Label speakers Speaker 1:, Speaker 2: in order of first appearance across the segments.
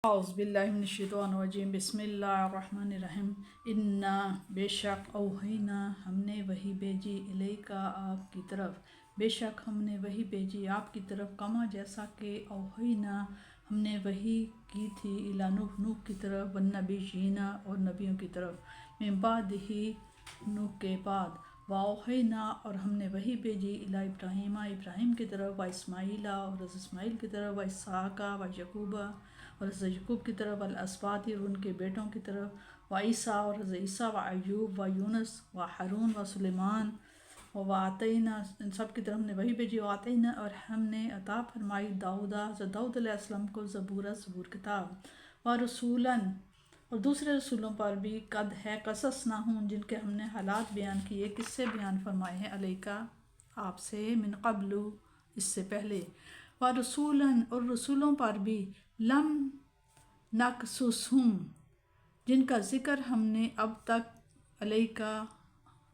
Speaker 1: اعوذ باللہ من الشیطان الرجیم بسم اللہ الرحمن الرحیم انا بے شک اوحینا ہم نے وحی بھیجی الیکا آپ کی طرف، بے شک ہم نے وحی بھیجی آپ کی طرف، کما جیسا کہ اوحینا ہم نے وحی کی تھی الی نوح کی طرف، والنبیین اور نبیوں کی طرف، من بعد ہی نوح کے بعد، واوحینا اور ہم نے وحی بھیجی الی ابراہیم کی طرف، و اسماعیل اور اسماعیل کی طرف، و اسحاق و یعقوب اور حضرت یعقوب کی طرف، والاسباط اور ان کے بیٹوں کی طرف، و عیسیٰ اور حضرت عیسیٰ، و ایوب و یونس و ہارون و سلیمان، و آتینا ان سب کی طرف ہم نے وحی بھیجی، و آتینا اور ہم نے عطا فرمائی حضرت داؤد علیہ السلام کو زبور کتاب، و رسولاً اور دوسرے رسولوں پر بھی، قد ہے قصصناہم جن کے ہم نے حالات بیان کیے، قصے بیان فرمائے ہیں، علیکا آپ سے، من قبل اس سے پہلے، و رسولاً اور رسولوں پر بھی، لم نقصصہم جن کا ذکر ہم نے اب تک علیکا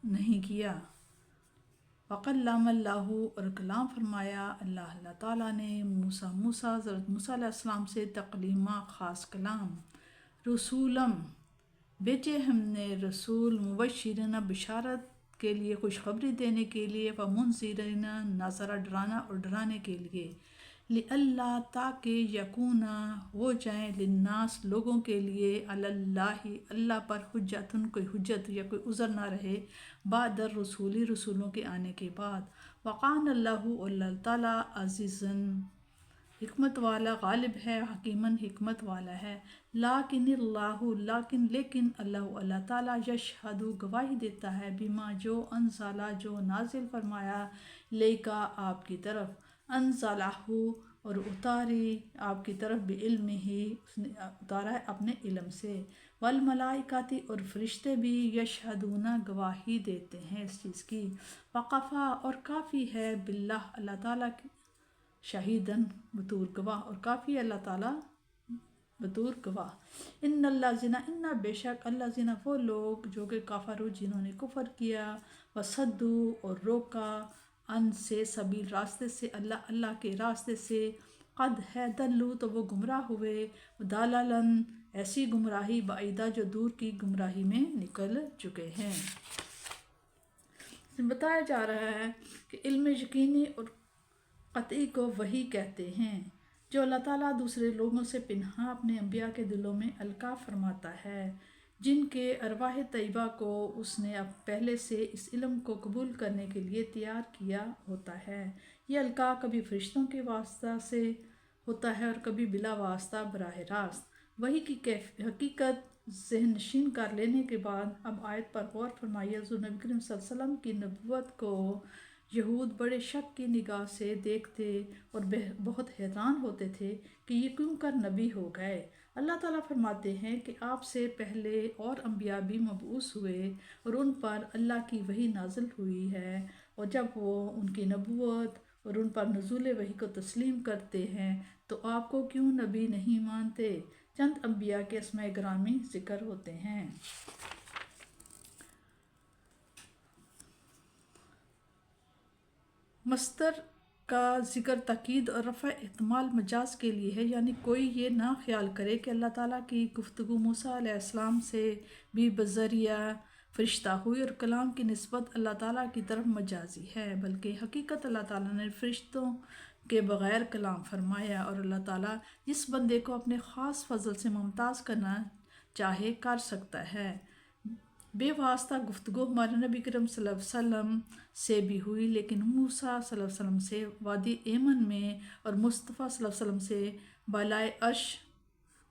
Speaker 1: نہیں کیا، وکلم اللہ اور کلام فرمایا اللہ تعالیٰ نے موسیٰ حضرت موسیٰ علیہ السلام سے تکلیما خاص کلام، رسولم بھیجے ہم نے رسول، مبشرین بشارت کے لیے، خوشخبری دینے کے لیے، ومنذرین نذرہ ڈرانا اور ڈرانے کے لیے، لئلا تاکہ یکونا ہو جائیں، للناس لوگوں کے لیے، علی اللہ اللہ پر، حجتن کوئی حجت یا کوئی عذر نہ رہے، بعد الرسول رسولوں کے آنے کے بعد، وقان اللہ تعالیٰ عزیزاً حکمت والا، غالب ہے، حکیماً حکمت والا ہے، لیکن اللہ تعالیٰ یشہد گواہی دیتا ہے، بما جو انزلہ جو نازل فرمایا، لیکا آپ کی طرف، انزلہ اور اتاری آپ کی طرف، بعلمہ اس نے اتارا ہے اپنے علم سے، والملائکۃ اور فرشتے بھی، یشہدون گواہی دیتے ہیں اس چیز کی، وقفا اور کافی ہے، باللہ اللہ تعالیٰ شہیداً بطور گواہ، اور کافی اللہ تعالیٰ بطور گواہ، ان بے شک الذین وہ لوگ جو کہ کفروا جنہوں نے کفر کیا، وصدوا اور روکا، ان سے سبیل راستے سے، اللہ کے راستے سے، قد ہے دلوا تو وہ گمراہ ہوئے، ضلالاً ایسی گمراہی، بعیدہ جو دور کی گمراہی میں نکل چکے ہیں۔ بتایا جا رہا ہے کہ علم یقینی اور قطعی کو وحی کہتے ہیں، جو اللہ تعالیٰ دوسرے لوگوں سے پنہاں اپنے انبیاء کے دلوں میں القاء فرماتا ہے، جن کے ارواح طیبہ کو اس نے اب پہلے سے اس علم کو قبول کرنے کے لیے تیار کیا ہوتا ہے۔ یہ القاء کبھی فرشتوں کے واسطہ سے ہوتا ہے اور کبھی بلا واسطہ براہ راست۔ وحی کی حقیقت ذہن نشین کر لینے کے بعد اب آیت پر غور فرمائیے۔ حضور نبی کریم صلی اللہ علیہ وسلم کی نبوت کو یہود بڑے شک کی نگاہ سے دیکھتے اور بہت حیران ہوتے تھے کہ یہ کیوں کر نبی ہو گئے۔ اللہ تعالیٰ فرماتے ہیں کہ آپ سے پہلے اور انبیاء بھی مبعوث ہوئے اور ان پر اللہ کی وحی نازل ہوئی ہے، اور جب وہ ان کی نبوت اور ان پر نزول وحی کو تسلیم کرتے ہیں تو آپ کو کیوں نبی نہیں مانتے؟ چند انبیاء کے اسماء گرامی ذکر ہوتے ہیں۔ مصدر کا ذکر تاکید اور رفع احتمال مجاز کے لیے ہے، یعنی کوئی یہ نہ خیال کرے کہ اللہ تعالیٰ کی گفتگو موسیٰ علیہ السلام سے بھی بذریعہ فرشتہ ہوئی اور کلام کی نسبت اللہ تعالیٰ کی طرف مجازی ہے، بلکہ حقیقت اللہ تعالیٰ نے فرشتوں کے بغیر کلام فرمایا، اور اللہ تعالیٰ جس بندے کو اپنے خاص فضل سے ممتاز کرنا چاہے کر سکتا ہے۔ بے واسطہ گفتگو ہمارے نبی کریم صلی اللہ علیہ وسلم سے بھی ہوئی، لیکن موسیٰ صلی اللہ علیہ وسلم سے وادی ایمن میں اور مصطفیٰ صلی اللہ علیہ وسلم سے بالائے عرش،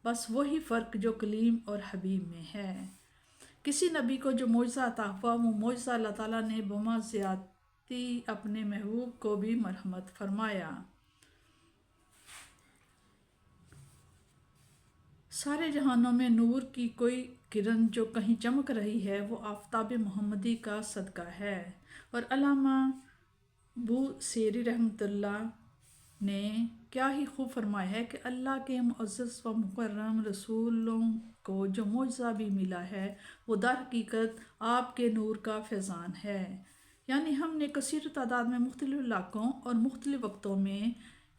Speaker 1: بس وہی فرق جو کلیم اور حبیب میں ہے۔ کسی نبی کو جو معجزہ عطا ہوا، وہ معجزہ اللہ تعالیٰ نے بما زیادتی اپنے محبوب کو بھی مرحمت فرمایا۔ سارے جہانوں میں نور کی کوئی کرن جو کہیں چمک رہی ہے، وہ آفتاب محمدی کا صدقہ ہے، اور علامہ بوصیری رحمۃ اللہ نے کیا ہی خوب فرمایا ہے کہ اللہ کے معزز و مکرم رسولوں کو جو معجزہ بھی ملا ہے، وہ در حقیقت آپ کے نور کا فیضان ہے، یعنی ہم نے کثیر تعداد میں مختلف علاقوں اور مختلف وقتوں میں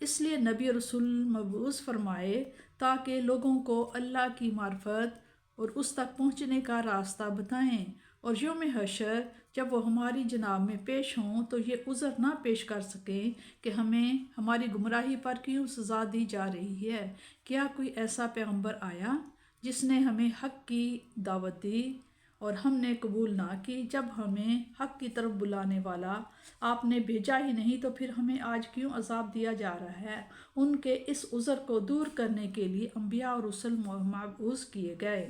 Speaker 1: اس لیے نبی اور رسول مبعوث فرمائے ताकि लोगों को अल्लाह की मार्फत और उस तक पहुँचने का रास्ता बताएं, और यौम हशर जब वो हमारी जनाब में पेश हों तो ये उज़र ना पेश कर सकें कि हमें हमारी गुमराही पर क्यों सज़ा दी जा रही है। क्या कोई ऐसा पैगंबर आया जिसने हमें हक़ की दावत दी और हमने कबूल ना की? जब हमें हक़ की तरफ बुलाने वाला आपने भेजा ही नहीं तो फिर हमें आज क्यों अजाब दिया जा रहा है? उनके इस उज़र को दूर करने के लिए अम्बिया और रसूल मबऊस किए गए।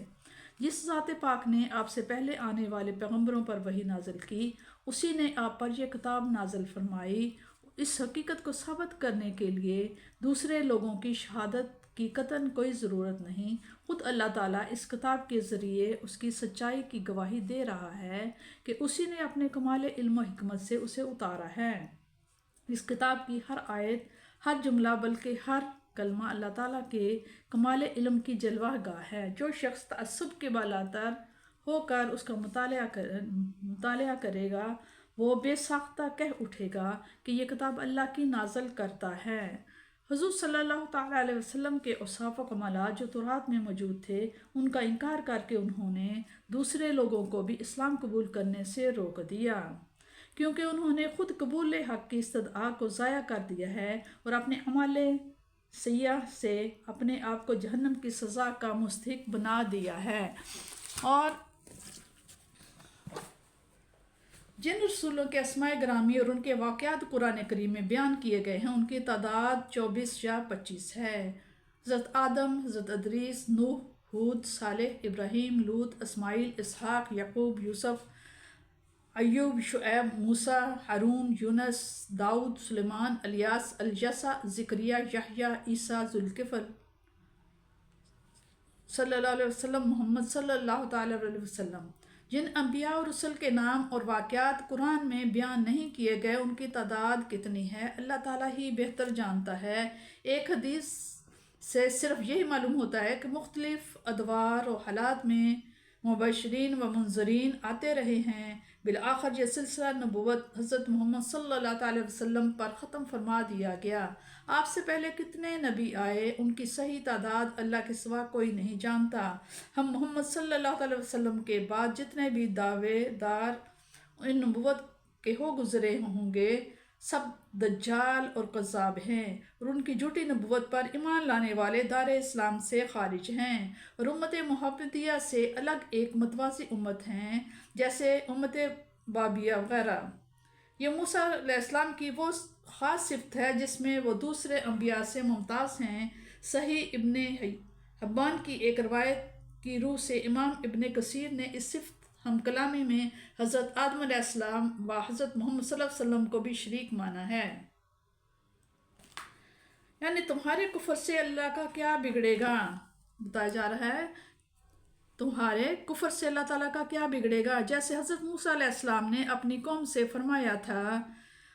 Speaker 1: जिस ज़ात पाक ने आपसे पहले आने वाले पैगंबरों पर वही नाजिल की, उसी ने आप पर यह किताब नाजिल फरमाई। इस हकीकत को साबित करने के लिए दूसरे लोगों की शहादत की कतन कोई ज़रूरत नहीं। खुद अल्लाह ताला इस किताब के ज़रिए उसकी सच्चाई की गवाही दे रहा है कि उसी ने अपने कमाल इल्म व हिकमत से उसे उतारा है। इस किताब की हर आयत, हर जुमला, बल्कि हर कलमा अल्लाह ताला के कमाल इल्म की जलवागाह है। जो शख्स तअस्सुब के बालातर होकर उसका मुतालिया करेगा वो बेसाख्ता कह उठेगा कि ये किताब अल्लाह की नाज़िल करता है। हुज़ूर सल्लल्लाहु तआला अलैहि वसल्लम के औसाफ व कमालात जो तौरात में मौजूद थे उनका इनकार करके उन्होंने दूसरे लोगों को भी इस्लाम कबूल करने से रोक दिया, क्योंकि उन्होंने खुद कबूल हक़ की इस्तदआ को ज़ाया कर दिया है और अपने अमाले सय्याह से अपने आप को जहन्नम की सज़ा का मुस्तहिक बना दिया है। और जिन रसूलों के अस्माए ग्रामी और उनके वाक़यात कुरान करीम में बयान किए गए हैं उनकी तादाद 24 या 25 है। हज़रत आदम, हज़रत अदरीस, नूह, हूद, सालेह, इब्राहीम, लूत, इस्माइल, इसहाक, यकूब, यूसुफ, अय्यूब, शुएब, मूसा, हारून, यूनस, दाऊद, सुलेमान, इलियास, अलयसा, ज़िक्रिया, यहया, ईसा, जुल्किफ़ल सल्लल्लाहु अलैहि वसल्लम, मोहम्मद सल्लल्लाहु तआला अलैहि वसल्लम। जिन अम्बिया और रसूल के नाम और वाक़यात कुरान में बयान नहीं किए गए उनकी तादाद कितनी है अल्लाह ताला ही बेहतर जानता है। एक हदीस से सिर्फ यही मालूम होता है कि मुख्तलिफ अदवार और हालात में मुबशरीन व मुनज़रीन आते रहे हैं। बिलआखिर यह सिलसिला नबूवत हज़रत मोहम्मद सल्लल्लाहु अलैहि वसल्लम पर ख़त्म फरमा दिया गया। आपसे पहले कितने नबी आए उनकी सही तादाद अल्लाह के सिवा कोई नहीं जानता। हम मोहम्मद सल्लल्लाहु अलैहि वसल्लम के बाद जितने भी दावेदार इन नबूवत के हो गुज़रे होंगे सब दज्जाल और कज़्ज़ाब हैं और उनकी झूठी नबूवत पर ईमान लाने वाले दारे इस्लाम से खारिज हैं और उम्मत मुहम्मदिया से अलग एक मतवाज़ी उम्मत हैं जैसे उम्मत बाबिया वगैरह। ये मूसा अलैहिस्सलाम की वो ख़ास सिफ़त है जिसमें वो दूसरे अम्बिया से मुमताज़ हैं। सही इब्ने हिब्बान की एक रवायत की रूह से इमाम इब्ने कसीर ने इस सिफ़त हम कलामी में हज़रत आदम अलैहिस्सलाम व हज़रत मोहम्मद सल्लल्लाहु अलैहि वसल्लम को भी शरीक माना है। यानी तुम्हारे कुफ्र से अल्लाह का क्या बिगड़ेगा, बताया जा रहा है तुम्हारे कुफ्र से अल्लाह ताला का क्या बिगड़ेगा। जैसे हज़रत मूसा अलैहिस्सलाम ने अपनी कौम से फरमाया था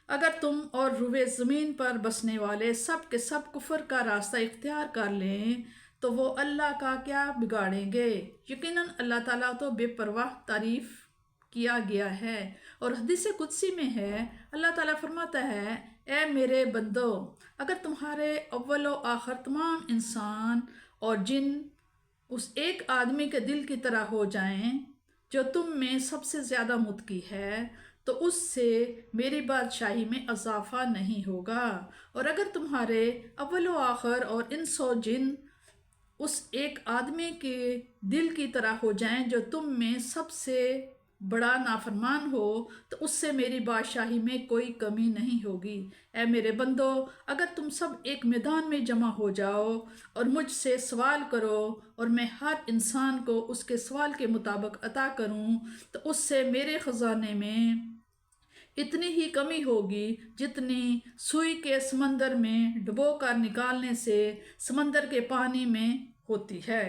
Speaker 1: अगर तुम और रुवे ज़मीन पर बसने वाले सब के सब कुफ्र का रास्ता इख्तियार कर लें तो वो अल्लाह का क्या बिगाड़ेंगे। यकीनन अल्लाह ताला तो बेपरवाह तारीफ़ किया गया है। और हदीस कुदसी में है अल्लाह ताला फरमाता है ए मेरे बंदो अगर तुम्हारे अव्वल व आखिर तमाम इंसान और जिन उस एक आदमी के दिल की तरह हो जाएं जो तुम में सबसे ज़्यादा मुत्की है तो उससे मेरी बादशाही में इजाफा नहीं होगा। और अगर तुम्हारे अव्वल व आखिर और इंसो जिन उस एक आदमी के दिल की तरह हो जाएं जो तुम में सबसे बड़ा नाफरमान हो तो उससे मेरी बादशाही में कोई कमी नहीं होगी। ऐ मेरे बंदो अगर तुम सब एक मैदान में जमा हो जाओ और मुझसे सवाल करो और मैं हर इंसान को उसके सवाल के मुताबिक अता करूं तो उससे मेरे ख़जाने में इतनी ही कमी होगी जितनी सुई के समंदर में डुबो कर निकालने से समंदर के पानी में होती है।